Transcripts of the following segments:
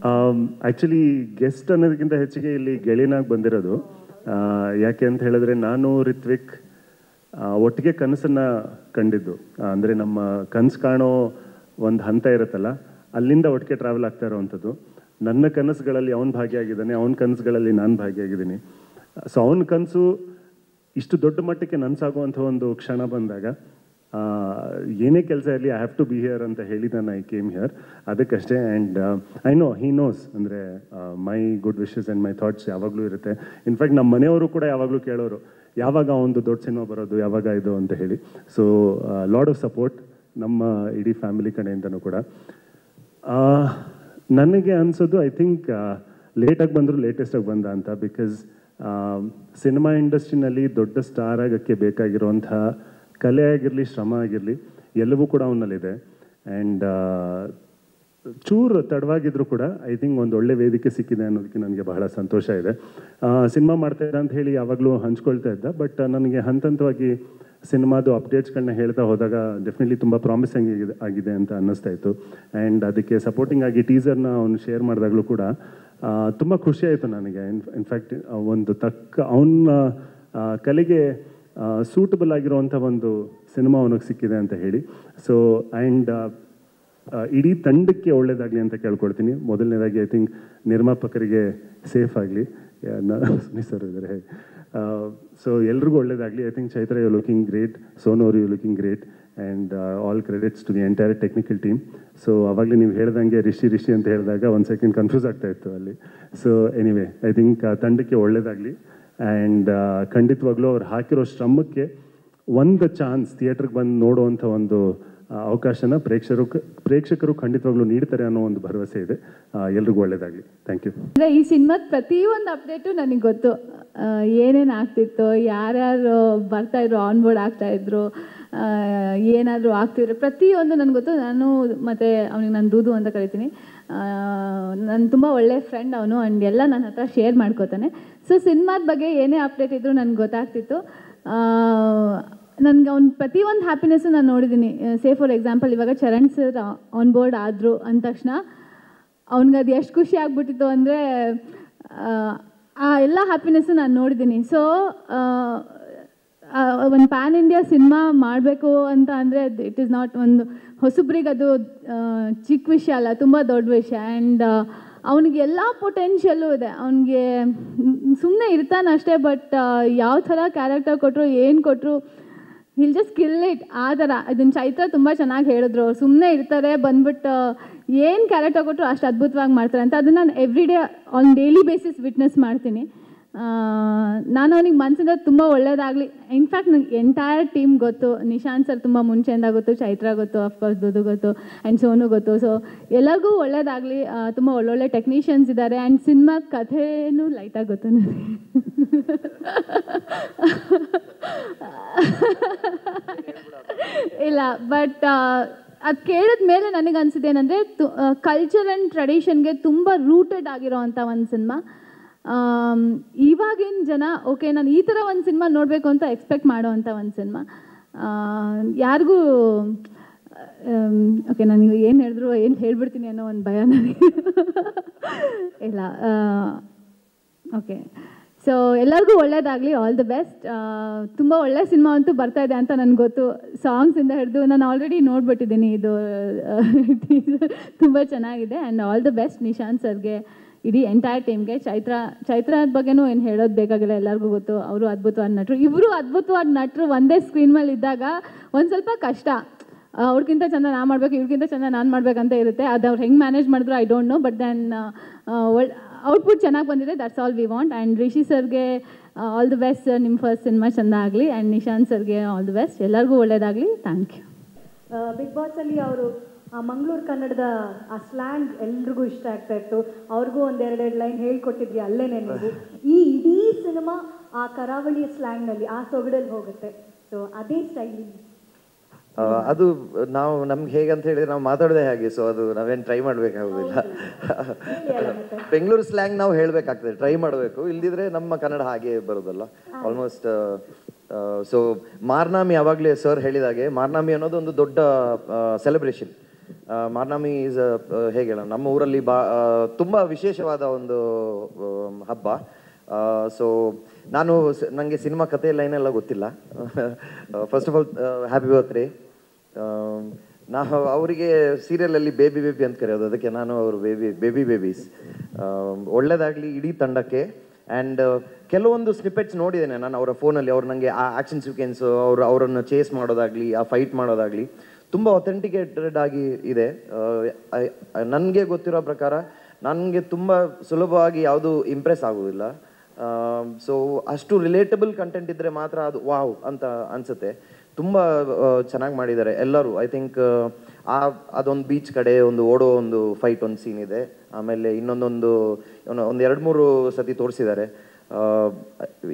Actually guest ಅನ್ನೋದಕ್ಕಿಂತ ಹೆಚ್ಚಿಗೆ ಇಲ್ಲಿ ಗೆಳೆಯನಾಗಿ ಬಂದಿರೋದು. ಯಾಕೆ ಅಂತ ಹೇಳಿದ್ರೆ ನಾನು ರಿತ್ವಿಕ್ ಒಟ್ಟಿಗೆ ಕನಸನ್ನು ಕಂಡಿದ್ದು. ಅಂದರೆ ನಮ್ಮ ಕನಸು ಕಾಣೋ ಒಂದು ಹಂತ ಇರುತ್ತಲ್ಲ, ಅಲ್ಲಿಂದ ಒಟ್ಟಿಗೆ ಟ್ರಾವೆಲ್ ಆಗ್ತಾ ಇರೋವಂಥದ್ದು. ನನ್ನ ಕನಸುಗಳಲ್ಲಿ ಅವನು ಭಾಗಿಯಾಗಿದ್ದಾನೆ, ಅವನ ಕನಸುಗಳಲ್ಲಿ ನಾನು ಭಾಗಿಯಾಗಿದ್ದೀನಿ. ಸೊ ಅವನ ಕನಸು ಇಷ್ಟು ದೊಡ್ಡ ಮಟ್ಟಕ್ಕೆ ನನಸಾಗುವಂಥ ಒಂದು ಕ್ಷಣ ಬಂದಾಗ ಏನೇ ಕೆಲಸ ಇರಲಿ I have to be here ಅಂತ ಹೇಳಿ ನಾನು ಐ ಕೇಮ್ ಹಿಯರ್, ಅದಕ್ಕಷ್ಟೇ. And I know he knows, ಅಂದರೆ my good wishes and my thoughts ಯಾವಾಗಲೂ ಇರುತ್ತೆ. ಇನ್ಫ್ಯಾಕ್ಟ್ ನಮ್ಮ ಮನೆಯವರು ಕೂಡ ಯಾವಾಗಲೂ ಕೇಳೋರು, ಯಾವಾಗ ಒಂದು ದೊಡ್ಡ ಸಿನಿಮಾ ಬರೋದು, ಯಾವಾಗ ಇದು ಅಂತ ಹೇಳಿ. ಸೊ ಲಾಡ್ ಆಫ್ ಸಪೋರ್ಟ್ ನಮ್ಮ ಇಡೀ ಫ್ಯಾಮಿಲಿ ಕಡೆಯಿಂದನೂ ಕೂಡ. ನನಗೆ ಅನಿಸೋದು ಐ ಥಿಂಕ್ ಲೇಟಾಗಿ ಬಂದರೂ ಲೇಟೆಸ್ಟಾಗಿ ಬಂದ ಅಂತ. ಬಿಕಾಸ್ ಸಿನಿಮಾ ಇಂಡಸ್ಟ್ರಿನಲ್ಲಿ ದೊಡ್ಡ ಸ್ಟಾರ್ ಆಗೋಕ್ಕೆ ಬೇಕಾಗಿರುವಂಥ ಕಲೆ ಆಗಿರಲಿ, ಶ್ರಮ ಆಗಿರಲಿ, ಎಲ್ಲವೂ ಕೂಡ ಅವನಲ್ಲಿದೆ. ಆ್ಯಂಡ್ ಚೂರು ತಡವಾಗಿದ್ರು ಕೂಡ ಐ ಥಿಂಕ್ ಒಂದು ಒಳ್ಳೆ ವೇದಿಕೆ ಸಿಕ್ಕಿದೆ ಅನ್ನೋದಕ್ಕೆ ನನಗೆ ಬಹಳ ಸಂತೋಷ ಇದೆ. ಸಿನಿಮಾ ಮಾಡ್ತಾಯಿದ್ದ ಅಂತ ಹೇಳಿ ಯಾವಾಗಲೂ ಹಂಚ್ಕೊಳ್ತಾ ಇದ್ದ. ಬಟ್ ನನಗೆ ಹಂತವಾಗಿ ಸಿನಿಮಾದು ಅಪ್ಡೇಟ್ಸ್ಗಳನ್ನ ಹೇಳ್ತಾ ಹೋದಾಗ ಡೆಫಿನೆಟ್ಲಿ ತುಂಬ ಪ್ರಾಮಿಸಿಂಗ್ ಆಗಿದೆ ಅಂತ ಅನ್ನಿಸ್ತಾ ಇತ್ತು. ಆ್ಯಂಡ್ ಅದಕ್ಕೆ ಸಪೋರ್ಟಿಂಗ್ ಆಗಿ ಟೀಸರ್ನ ಅವನು ಶೇರ್ ಮಾಡಿದಾಗಲೂ ಕೂಡ ತುಂಬ ಖುಷಿ ಆಯಿತು ನನಗೆ. ಇನ್ಫ್ಯಾಕ್ಟ್ ಒಂದು ಅವನ ಕಲೆಗೆ ಸೂಟಬಲ್ ಆಗಿರುವಂಥ ಒಂದು ಸಿನಿಮಾ ಅವನಿಗೆ ಸಿಕ್ಕಿದೆ ಅಂತ ಹೇಳಿ. ಸೊ ಆ್ಯಂಡ್ ಇಡೀ ತಂಡಕ್ಕೆ ಒಳ್ಳೇದಾಗಲಿ ಅಂತ ಕೇಳ್ಕೊಳ್ತೀನಿ. ಮೊದಲನೇದಾಗಿ ಐ ಥಿಂಕ್ ನಿರ್ಮಾಪಕರಿಗೆ ಸೇಫ್ ಆಗಲಿ, ಸುನಿ ಸರ್ ಇದ್ದಾರೆ. ಸೊ ಎಲ್ರಿಗೂ ಒಳ್ಳೇದಾಗಲಿ. I think Chaitra you looking great, Sonu ಅವರು you looking great, and all credits to the entire technical team. So ಅವಾಗಲೇ ನೀವು ಹೇಳ್ದಂಗೆ ರಿಷಿ ಅಂತ ಹೇಳಿದಾಗ ಒಂದು ಸೆಕೆಂಡ್ ಕನ್ಫ್ಯೂಸ್ ಆಗ್ತಾ ಇತ್ತು ಅಲ್ಲಿ. ಸೊ ಎನಿವೆ ಐ ಥಿಂಕ್ ತಂಡಕ್ಕೆ ಒಳ್ಳೇದಾಗಲಿ. ಆ್ಯಂಡ್ ಖಂಡಿತವಾಗ್ಲೂ ಅವ್ರು ಹಾಕಿರೋ ಶ್ರಮಕ್ಕೆ ಒಂದು ಚಾನ್ಸ್ ಥಿಯೇಟ್ರಿಗೆ ಬಂದು ನೋಡುವಂಥ ಒಂದು ಅವಕಾಶನ ಪ್ರೇಕ್ಷಕರು ಖಂಡಿತವಾಗ್ಲೂ ನೀಡ್ತಾರೆ ಅನ್ನೋ ಒಂದು ಭರವಸೆ ಇದೆ. ಎಲ್ರಿಗೂ ಒಳ್ಳೇದಾಗಲಿ. Thank you. ಈ ಸಿನಿಮಾದ ಪ್ರತಿಯೊಂದು ಅಪ್ಡೇಟು ನನಗೆ ಗೊತ್ತು. ಏನೇನು ಆಗ್ತಿತ್ತು, ಯಾರ್ಯಾರು ಬರ್ತಾಯಿದ್ರು, ಆನ್ ಬೋರ್ಡ್ ಆಗ್ತಾಯಿದ್ರು, ಏನಾದರೂ ಆಗ್ತಿದ್ರು, ಪ್ರತಿಯೊಂದು ನನಗೆ ಗೊತ್ತು. ನಾನು ಮತ್ತು ಅವನಿಗೆ ನಾನು ದೂದು ಅಂತ ಕರಿತೀನಿ. ನಾನು ತುಂಬ ಒಳ್ಳೆಯ ಫ್ರೆಂಡ್ ಅವನು. ಆ್ಯಂಡ್ ಎಲ್ಲ ನನ್ನ ಹತ್ರ ಶೇರ್ ಮಾಡ್ಕೋತಾನೆ. ಸೊ ಸಿನಿಮಾದ ಬಗ್ಗೆ ಏನೇ ಅಪ್ಡೇಟ್ ಇದ್ದರೂ ನನಗೆ ಗೊತ್ತಾಗ್ತಿತ್ತು. ನನಗೆ ಅವ್ನ ಪ್ರತಿಯೊಂದು ಹ್ಯಾಪಿನೆಸ್ಸು ನಾನು ನೋಡಿದ್ದೀನಿ. ಸೇ ಫಾರ್ ಎಕ್ಸಾಂಪಲ್ ಇವಾಗ ಚರಣ್ ಸರ್ ಆನ್ ಬೋರ್ಡ್ ಆದರು ಅಂದ ತಕ್ಷಣ ಅವ್ನಿಗೆ ಅದು ಎಷ್ಟು ಖುಷಿ ಆಗ್ಬಿಟ್ಟಿತ್ತು ಅಂದರೆ ಆ ಎಲ್ಲ ಹ್ಯಾಪಿನೆಸ್ಸು ನಾನು ನೋಡಿದ್ದೀನಿ. ಸೊ ಒಂದು ಪ್ಯಾನ್ ಇಂಡಿಯಾ ಸಿನಿಮಾ ಮಾಡಬೇಕು ಅಂತ ಅಂದರೆ ಇಟ್ ಈಸ್ ನಾಟ್ ಒಂದು ಹೊಸಬ್ರಿಗೆ ಅದು ಚಿಕ್ಕ ವಿಷಯ ಅಲ್ಲ, ತುಂಬ ದೊಡ್ಡ ವಿಷಯ. ಆ್ಯಂಡ್ ಅವನಿಗೆ ಎಲ್ಲ ಪೊಟೆನ್ಷಿಯಲ್ಲೂ ಇದೆ. ಅವನಿಗೆ ಸುಮ್ಮನೆ ಇರ್ತಾನಷ್ಟೇ, ಬಟ್ ಯಾವ ಥರ ಕ್ಯಾರೆಕ್ಟರ್ ಕೊಟ್ಟರು, ಏನು ಕೊಟ್ಟರು, ಹಿಲ್ ಜಸ್ಟ್ ಕಿಲ್ ಇಟ್. ಆ ಥರ ಇದನ್ನು ಚೈತ್ರ ತುಂಬ ಚೆನ್ನಾಗಿ ಹೇಳಿದ್ರು. ಸುಮ್ಮನೆ ಇರ್ತಾರೆ, ಬಂದ್ಬಿಟ್ಟು ಏನು ಕ್ಯಾರೆಕ್ಟರ್ ಕೊಟ್ಟರು ಅಷ್ಟು ಅದ್ಭುತವಾಗಿ ಮಾಡ್ತಾರೆ ಅಂತ. ಅದನ್ನು ನಾನು every day on daily basis witness ಮಾಡ್ತೀನಿ. ನಾನು ಅವನಿಗೆ ಮನಸ್ಸಿಂದ ತುಂಬ ಒಳ್ಳೇದಾಗಲಿ. ಇನ್ಫ್ಯಾಕ್ಟ್ ನನಗೆ ಎಂಟೈರ್ ಟೀಮ್ ಗೊತ್ತು. ನಿಶಾಂತ್ ಸರ್ ತುಂಬ ಮುಂಚೆಯಿಂದ ಗೊತ್ತು, ಚೈತ್ರ ಗೊತ್ತು, ಅಫ್ಕೋರ್ಸ್ ದುದು ಗೊತ್ತು, ಆ್ಯಂಡ್ ಸೋನು ಗೊತ್ತು. ಸೊ ಎಲ್ಲರಿಗೂ ಒಳ್ಳೇದಾಗಲಿ. ತುಂಬ ಒಳ್ಳೊಳ್ಳೆ ಟೆಕ್ನಿಷಿಯನ್ಸ್ ಇದ್ದಾರೆ. ಆ್ಯಂಡ್ ಸಿನಿಮಾ ಕಥೆನೂ ಲೈಟಾಗಿ ಗೊತ್ತು ನನಗೆ. ಇಲ್ಲ, ಬಟ್ ಅದು ಕೇಳಿದ ಮೇಲೆ ನನಗೆ ಅನಿಸಿದ್ದೇನೆಂದರೆ ಕಲ್ಚರ್ ಆ್ಯಂಡ್ ಟ್ರೆಡಿಷನ್ಗೆ ತುಂಬ ರೂಟೆಡ್ ಆಗಿರೋ ಅಂಥ ಒಂದು ಸಿನಿಮಾ. ಇವಾಗಿನ ಜನ ಓಕೆ ನಾನು ಈ ಥರ ಒಂದು ಸಿನಿಮಾ ನೋಡಬೇಕು ಅಂತ ಎಕ್ಸ್ಪೆಕ್ಟ್ ಮಾಡೋ ಅಂಥ ಒಂದು ಸಿನಿಮಾ. ಯಾರಿಗೂ ಓಕೆ ನಾನು ಏನು ಹೇಳಿದ್ರು ಏನು ಹೇಳ್ಬಿಡ್ತೀನಿ ಅನ್ನೋ ಒಂದು ಭಯ ನನಗೆ. ಇಲ್ಲ, ಓಕೆ. ಸೊ ಎಲ್ಲರಿಗೂ ಒಳ್ಳೇದಾಗಲಿ, ಆಲ್ ದಿ ಬೆಸ್ಟ್. ತುಂಬ ಒಳ್ಳೆ ಸಿನಿಮಾ ಅಂತೂ ಬರ್ತಾ ಇದೆ ಅಂತ ನನಗೆ ಗೊತ್ತು. ಸಾಂಗ್ಸಿಂದ ಹಿಡಿದು ನಾನು ಆಲ್ರೆಡಿ ನೋಡ್ಬಿಟ್ಟಿದ್ದೀನಿ. ಇದು ತುಂಬ ಚೆನ್ನಾಗಿದೆ. And all the best Nishant ಸರ್ಗೆ, ಇಡೀ ಎಂಟೈರ್ ಟೀಮ್ಗೆ. ಚೈತ್ರ ಬಗ್ಗೆನೂ ಏನು ಹೇಳೋದು ಬೇಕಾಗಿಲ್ಲ, ಎಲ್ಲರಿಗೂ ಗೊತ್ತು. ಅವರು ಅದ್ಭುತವಾದ ನಟರು. ಇಬ್ಬರು ಅದ್ಭುತವಾದ ನಟರು ಒಂದೇ ಸ್ಕ್ರೀನ್ ಮೇಲೆ ಇದ್ದಾಗ ಒಂದು ಸ್ವಲ್ಪ ಕಷ್ಟ. ಅವ್ರಿಗಿಂತ ಚೆಂದ ನಾನು ಮಾಡಬೇಕು, ಇವ್ರಿಗಿಂತ ಚೆಂದ ನಾನು ಮಾಡಬೇಕಂತ ಇರುತ್ತೆ. ಅದು ಅವ್ರು ಹೆಂಗೆ ಮ್ಯಾನೇಜ್ ಮಾಡಿದ್ರು I don't know. But then output ಚೆನ್ನಾಗಿ ಬಂದಿದೆ, that's all we want. And Rishi ಸರ್ಗೆ ಆಲ್ ದಿ ಬೆಸ್ಟ್ ಸರ್, ನಿಮ್ಮ ಫಸ್ಟ್ ಸಿನಿಮಾ ಚೆಂದ ಆಗಲಿ. ಆ್ಯಂಡ್ ನಿಶಾಂತ್ ಸರ್ಗೆ ಆಲ್ ದಿ ಬೆಸ್ಟ್. ಎಲ್ಲರಿಗೂ ಒಳ್ಳೇದಾಗಲಿ. Thank you. ಬಿಗ್ ಬಾಸಲ್ಲಿ ಅವರು ಮಂಗಳೂರು ಕನ್ನಡದ ಆ ಸ್ಲ್ಯಾಂಗ್ ಎಲ್ರಿಗೂ ಇಷ್ಟ ಆಗ್ತಾ ಇತ್ತು. ಅವ್ರಿಗೂ ಒಂದೆರಡೆರಡು ಲೈನ್ ಹೇಳ್ಕೊಟ್ಟಿದ್ವಿ ಅಲ್ಲೇನೆ ನೀವು. ಈ ಇಡೀ ಸಿನಿಮಾ ಆ ಕರಾವಳಿಯ ಸ್ಲ್ಯಾಂಗ್ನಲ್ಲಿ, ಆ ಸೊಗಡಲ್ಲಿ ಹೋಗುತ್ತೆ. ಸೊ ಅದೇ ಸ್ಟೈಲ್ ಅದು ನಾವು ನಮ್ಗೆ ಹೇಗಂತ ಹೇಳಿದ್ರೆ ನಾವು ಮಾತಾಡೋದೇ ಹಾಗೆ. ಸೊ ಅದು ನಾವೇನು ಟ್ರೈ ಮಾಡಬೇಕಾಗೋದಿಲ್ಲ. ಬೆಂಗಳೂರು ಸ್ಲ್ಯಾಂಗ್ ನಾವು ಹೇಳಬೇಕಾಗ್ತದೆ, ಟ್ರೈ ಮಾಡಬೇಕು. ಇಲ್ದಿದ್ರೆ ನಮ್ಮ ಕನ್ನಡ ಹಾಗೆ ಬರೋದಲ್ಲ ಆಲ್ಮೋಸ್ಟ್. ಸೊ ಮಾರ್ನಾಮಿ ಯಾವಾಗಲೇ ಸರ್ ಹೇಳಿದಾಗೆ, ಮಾರ್ನಾಮಿ ಅನ್ನೋದು ಒಂದು ದೊಡ್ಡ ಸೆಲೆಬ್ರೇಷನ್. ಮಾರ್ನಮಿ ಈಸ್ ಹೇಗೆ ಹೇಳೋಣ, ನಮ್ಮ ಊರಲ್ಲಿ ತುಂಬ ವಿಶೇಷವಾದ ಒಂದು ಹಬ್ಬ. ಸೊ ನಾನು ನನಗೆ ಸಿನಿಮಾ ಕಥೆ ಲೈನೆಲ್ಲ ಗೊತ್ತಿಲ್ಲ. First of all happy birthday. ನಾವು ಅವರಿಗೆ ಸೀರಿಯಲಲ್ಲಿ ಬೇಬಿ ಬೇಬಿ ಅಂತ ಕರೆಯೋದು, ಅದಕ್ಕೆ ನಾನು ಅವರು ಬೇಬೀಸ್. ಒಳ್ಳೇದಾಗಲಿ ಇಡೀ ತಂಡಕ್ಕೆ. ಆ್ಯಂಡ್ ಕೆಲವೊಂದು ಸ್ನಿಪೆಟ್ಸ್ ನೋಡಿದ್ದೇನೆ ನಾನು ಅವರ ಫೋನಲ್ಲಿ. ಅವ್ರು ನನಗೆ ಆ ಆ್ಯಕ್ಷನ್ ಸೀಕ್ವೆನ್ಸು, ಅವರನ್ನು ಚೇಸ್ ಮಾಡೋದಾಗಲಿ, ಆ ಫೈಟ್ ಮಾಡೋದಾಗಲಿ ತುಂಬ ಅಥೆಂಟಿಕೇಟೆಡ್ ಆಗಿ ಇದೆ. ನನಗೆ ಗೊತ್ತಿರೋ ಪ್ರಕಾರ ನನಗೆ ತುಂಬ ಸುಲಭವಾಗಿ ಯಾವುದು ಇಂಪ್ರೆಸ್ ಆಗೋದಿಲ್ಲ. ಸೊ ಅಷ್ಟು ರಿಲೇಟಬಲ್ ಕಂಟೆಂಟ್ ಇದ್ದರೆ ಮಾತ್ರ ಅದು ವಾವ್ ಅಂತ ಅನಿಸುತ್ತೆ. ತುಂಬ ಚೆನ್ನಾಗಿ ಮಾಡಿದ್ದಾರೆ ಎಲ್ಲರೂ. ಐ ಥಿಂಕ್ ಅದೊಂದು ಬೀಚ್ ಕಡೆ ಒಂದು ಓಡೋ ಒಂದು ಫೈಟ್ ಒಂದು ಸೀನ್ ಇದೆ. ಆಮೇಲೆ ಒಂದು 2-3 ಸತಿ ತೋರಿಸಿದ್ದಾರೆ.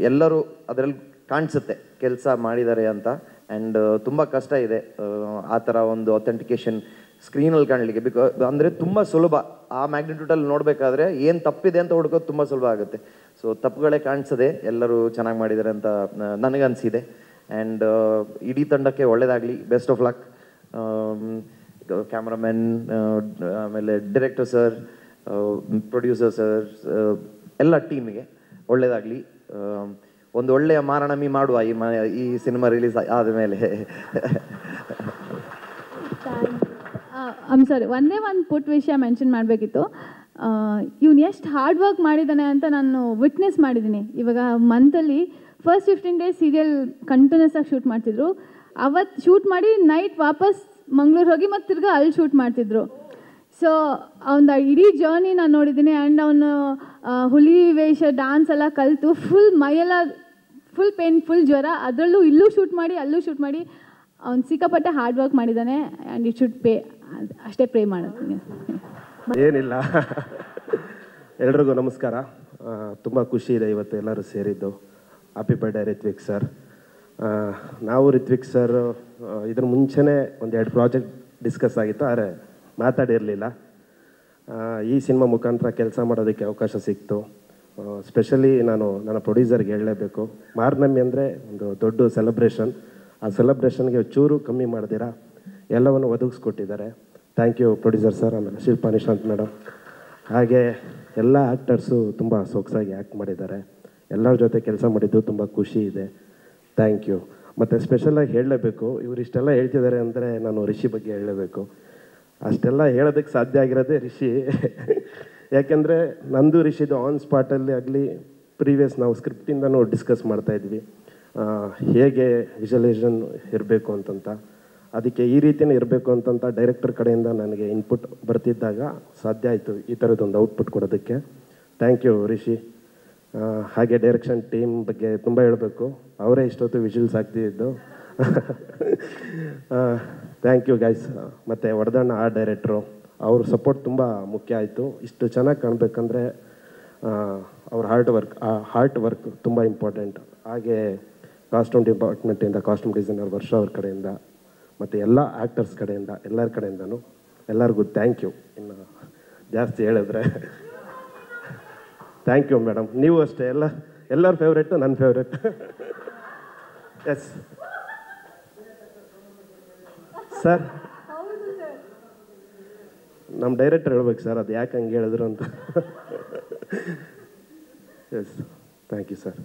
ಎಲ್ಲರೂ ಅದರಲ್ಲಿ ಕಾಣಿಸುತ್ತೆ ಕೆಲಸ ಮಾಡಿದ್ದಾರೆ ಅಂತ. ಆ್ಯಂಡ್ ತುಂಬ ಕಷ್ಟ ಇದೆ ಆ ಥರ ಒಂದು ಅಥೆಂಟಿಕೇಶನ್ ಸ್ಕ್ರೀನಲ್ಲಿ ಕಾಣಲಿಕ್ಕೆ. ಅಂದರೆ ತುಂಬ ಸುಲಭ. ಆ ಮ್ಯಾಗ್ನಿಟ್ಯೂಡಲ್ಲಿ ನೋಡಬೇಕಾದ್ರೆ ಏನು ತಪ್ಪಿದೆ ಅಂತ ಹುಡ್ಕೋದು ತುಂಬ ಸುಲಭ ಆಗುತ್ತೆ. ಸೊ ತಪ್ಪುಗಳೇ ಕಾಣಿಸದೆ ಎಲ್ಲರೂ ಚೆನ್ನಾಗಿ ಮಾಡಿದ್ದಾರೆ ಅಂತ ನನಗನ್ಸಿದೆ. ಆ್ಯಂಡ್ ಇಡೀ ತಂಡಕ್ಕೆ ಒಳ್ಳೆಯದಾಗಲಿ, ಬೆಸ್ಟ್ ಆಫ್ ಲಕ್. ಕ್ಯಾಮ್ರಾಮನ್, ಆಮೇಲೆ ಡೈರೆಕ್ಟರ್ ಸರ್, ಪ್ರೊಡ್ಯೂಸರ್ ಸರ್, ಎಲ್ಲ ಟೀಮಿಗೆ ಒಳ್ಳೆಯದಾಗಲಿ. ಒಂದು ಒಳ್ಳೆಯ ಮಾರಣಮಿ ಮಾಡುವ ಈ ಸಿನಿಮಾ ರಿಲೀಸ್ ಆದಮೇಲೆ. ಸಾರಿ, ಒಂದೇ ಒಂದು ಪುಟ್ ವಿಷಯ ಮೆನ್ಷನ್ ಮಾಡಬೇಕಿತ್ತು. ಇವ್ನು ಎಷ್ಟು ಹಾರ್ಡ್ ವರ್ಕ್ ಮಾಡಿದ್ದಾನೆ ಅಂತ ನಾನು ವಿಟ್ನೆಸ್ ಮಾಡಿದ್ದೀನಿ. ಇವಾಗ ಮಂತಲ್ಲಿ ಫಸ್ಟ್ 15 ಡೇಸ್ ಸೀರಿಯಲ್ ಕಂಟಿನ್ಯೂಸ್ ಆಗಿ ಶೂಟ್ ಮಾಡ್ತಿದ್ರು. ಅವತ್ತು ಶೂಟ್ ಮಾಡಿ ನೈಟ್ ವಾಪಸ್ ಮಂಗ್ಳೂರು ಹೋಗಿ ಮತ್ತು ತಿರ್ಗಾ ಅಲ್ಲಿ ಶೂಟ್ ಮಾಡ್ತಿದ್ರು. ಸೊ ಅವನ ಇಡೀ ಜರ್ನಿ ನಾನು ನೋಡಿದ್ದೀನಿ. ಆ್ಯಂಡ್ ಅವನು ಹುಲಿ ವೇಷ ಡ್ಯಾನ್ಸ್ ಎಲ್ಲ ಕಲಿತು ಫುಲ್ ಮೈಯೆಲ್ಲ ಫುಲ್ ಪೇನ್, ಫುಲ್ ಜ್ವರ, ಅದರಲ್ಲೂ ಇಲ್ಲೂ ಶೂಟ್ ಮಾಡಿ ಅಲ್ಲೂ ಶೂಟ್ ಮಾಡಿ ಅವ್ನು ಸಿಕ್ಕಾಪಟ್ಟೆ ಹಾರ್ಡ್ ವರ್ಕ್ ಮಾಡಿದ್ದಾನೆ. ಆ್ಯಂಡ್ ಇಟ್ ಶುಡ್ ಪೇ, ಅಷ್ಟೇ ಪ್ರೇ ಮಾಡೋದು. ಏನಿಲ್ಲ, ಎಲ್ರಿಗೂ ನಮಸ್ಕಾರ. ತುಂಬ ಖುಷಿ ಇದೆ ಇವತ್ತು ಎಲ್ಲರೂ ಸೇರಿದ್ದು. Happy birthday Ritvik sir. ನಾವು ರಿತ್ವಿಕ್ ಸರ್ ಇದ್ರ ಮುಂಚೆನೇ 1-2 ಪ್ರಾಜೆಕ್ಟ್ ಡಿಸ್ಕಸ್ ಆಗಿತ್ತು, ಆದರೆ ಮಾತಾಡಿರಲಿಲ್ಲ. ಈ ಸಿನಿಮಾ ಮುಖಾಂತರ ಕೆಲಸ ಮಾಡೋದಕ್ಕೆ ಅವಕಾಶ ಸಿಕ್ತು. ಸ್ಪೆಷಲಿ ನಾನು ನನ್ನ ಪ್ರೊಡ್ಯೂಸರ್ಗೆ ಹೇಳಲೇಬೇಕು. ಮಾರ್ನಮಿ ಅಂದರೆ ಒಂದು ದೊಡ್ಡ ಸೆಲೆಬ್ರೇಷನ್. ಆ ಸೆಲೆಬ್ರೇಷನ್ಗೆ ಚೂರು ಕಮ್ಮಿ ಮಾಡ್ದಿರಾ ಎಲ್ಲವನ್ನು ಒದಗಿಸ್ಕೊಟ್ಟಿದ್ದಾರೆ. Thank you producer sir. ಆಮೇಲೆ ಶಿಲ್ಪಾ ನಿಶಾಂತ್ ಮೇಡಮ್, ಹಾಗೆ ಎಲ್ಲ ಆ್ಯಕ್ಟರ್ಸು ತುಂಬ ಸೊಗಸಾಗಿ ಆ್ಯಕ್ಟ್ ಮಾಡಿದ್ದಾರೆ. ಎಲ್ಲರ ಜೊತೆ ಕೆಲಸ ಮಾಡಿದ್ದು ತುಂಬ ಖುಷಿ ಇದೆ. Thank you. ಮತ್ತು ಸ್ಪೆಷಲಾಗಿ ಹೇಳಲೇಬೇಕು, ಇವರು ಇಷ್ಟೆಲ್ಲ ಹೇಳ್ತಿದ್ದಾರೆ ಅಂದರೆ ನಾನು ರಿಷಿ ಬಗ್ಗೆ ಹೇಳಲೇಬೇಕು. ಅಷ್ಟೆಲ್ಲ ಹೇಳೋದಕ್ಕೆ ಸಾಧ್ಯ ಆಗಿರೋದೇ ರಿಷಿ. ಯಾಕೆಂದರೆ ನಂದು ರಿಷಿದು ಆನ್ ಸ್ಪಾಟಲ್ಲಿ ಆಗಲಿ, ಪ್ರೀವಿಯಸ್ ನಾವು ಸ್ಕ್ರಿಪ್ಟಿಂದನೂ ಡಿಸ್ಕಸ್ ಮಾಡ್ತಾಯಿದ್ವಿ ಹೇಗೆ ವಿಜುವಲೈಸೇಷನ್ ಇರಬೇಕು ಅಂತಂತ. ಅದಕ್ಕೆ ಈ ರೀತಿಯೇ ಇರಬೇಕು ಅಂತಂತ ಡೈರೆಕ್ಟರ್ ಕಡೆಯಿಂದ ನನಗೆ ಇನ್ಪುಟ್ ಬರ್ತಿದ್ದಾಗ ಸಾಧ್ಯ ಆಯಿತು ಈ ಥರದ್ದೊಂದು ಔಟ್ಪುಟ್ ಕೊಡೋದಕ್ಕೆ. Thank you Rishi. ಹಾಗೆ ಡೈರೆಕ್ಷನ್ ಟೀಮ್ ಬಗ್ಗೆ ತುಂಬ ಹೇಳಬೇಕು, ಅವರೇ ಇಷ್ಟೊತ್ತು ವಿಜುವಲ್ಸ್ ಆಗ್ತಿದ್ದು. Thank you guys. ಮತ್ತು ವರದಣ್ಣ ಆರ್ಟ್ ಡೈರೆಕ್ಟ್ರು, ಅವ್ರ ಸಪೋರ್ಟ್ ತುಂಬ ಮುಖ್ಯ ಆಯಿತು. ಇಷ್ಟು ಚೆನ್ನಾಗಿ ಕಾಣಬೇಕಂದ್ರೆ ಅವ್ರ ಹಾರ್ಟ್ ವರ್ಕ್ ತುಂಬ ಇಂಪಾರ್ಟೆಂಟ್. ಹಾಗೆ ಕಾಸ್ಟ್ಯೂಮ್ ಡಿಪಾರ್ಟ್ಮೆಂಟಿಂದ ಕಾಸ್ಟ್ಯೂಮ್ ಡಿಸೈನರ್ ವರ್ಷ ಅವ್ರ ಕಡೆಯಿಂದ ಮತ್ತು ಎಲ್ಲ ಆ್ಯಕ್ಟರ್ಸ್ ಕಡೆಯಿಂದ ಎಲ್ಲರ ಕಡೆಯಿಂದನೂ ಎಲ್ಲರಿಗೂ ಥ್ಯಾಂಕ್ ಯು. ಇನ್ನು ಜಾಸ್ತಿ ಹೇಳಿದ್ರೆ ಥ್ಯಾಂಕ್ ಯು ಮೇಡಮ್. ನೀವು ಅಷ್ಟೇ, ಎಲ್ಲರ ಫೇವ್ರೇಟು ನನ್ನ ಫೇವ್ರೇಟ್. ಎಸ್ ಸರ್, ನಮ್ಮ ಡೈರೆಕ್ಟರ್ ಹೇಳ್ಬೇಕು ಸರ್ ಅದು ಯಾಕೆ ಹಂಗೆ ಹೇಳಿದ್ರು ಅಂತ. Yes, thank you sir.